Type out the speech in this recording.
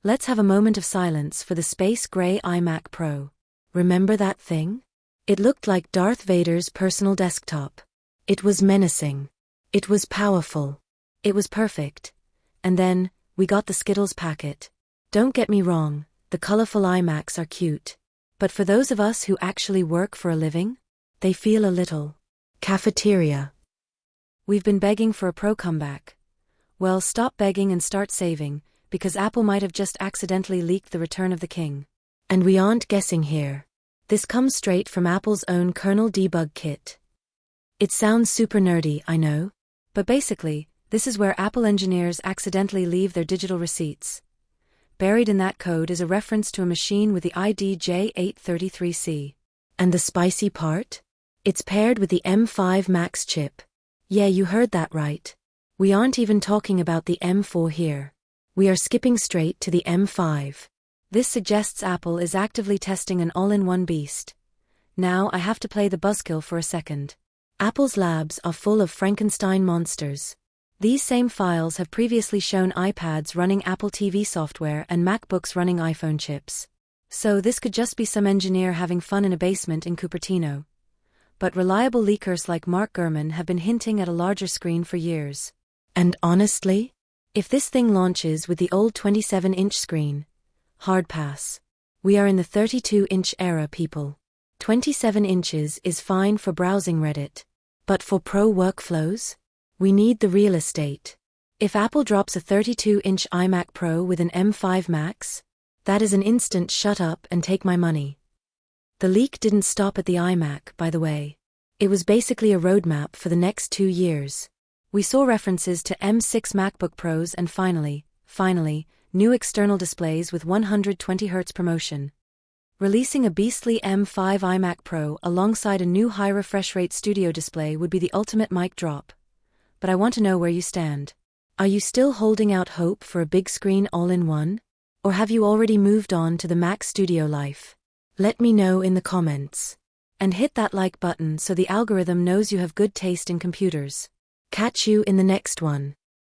Let's have a moment of silence for the space gray iMac Pro. Remember that thing? It looked like Darth Vader's personal desktop. It was menacing. It was powerful. It was perfect. And then, we got the Skittles packet. Don't get me wrong, the colorful iMacs are cute. But for those of us who actually work for a living, they feel a little cafeteria. We've been begging for a Pro comeback. Well, stop begging and start saving, because Apple might have just accidentally leaked the return of the king. And we aren't guessing here. This comes straight from Apple's own Kernel Debug Kit. It sounds super nerdy, I know. But basically, this is where Apple engineers accidentally leave their digital receipts. Buried in that code is a reference to a machine with the ID J833C. And the spicy part? It's paired with the M5 Max chip. Yeah, you heard that right. We aren't even talking about the M4 here. We are skipping straight to the M5. This suggests Apple is actively testing an all-in-one beast. Now I have to play the buzzkill for a second. Apple's labs are full of Frankenstein monsters. These same files have previously shown iPads running Apple TV software and MacBooks running iPhone chips. So this could just be some engineer having fun in a basement in Cupertino. But reliable leakers like Mark Gurman have been hinting at a larger screen for years. And honestly, if this thing launches with the old 27-inch screen, hard pass. We are in the 32-inch era, people. 27 inches is fine for browsing Reddit. But for pro workflows? We need the real estate. If Apple drops a 32-inch iMac Pro with an M5 Max, that is an instant shut up and take my money. The leak didn't stop at the iMac, by the way. It was basically a roadmap for the next 2 years. We saw references to M6 MacBook Pros and finally, new external displays with 120Hz promotion. Releasing a beastly M5 iMac Pro alongside a new high refresh rate studio display would be the ultimate mic drop. But I want to know where you stand. Are you still holding out hope for a big screen all-in-one? Or have you already moved on to the Mac Studio life? Let me know in the comments. And hit that like button so the algorithm knows you have good taste in computers. Catch you in the next one.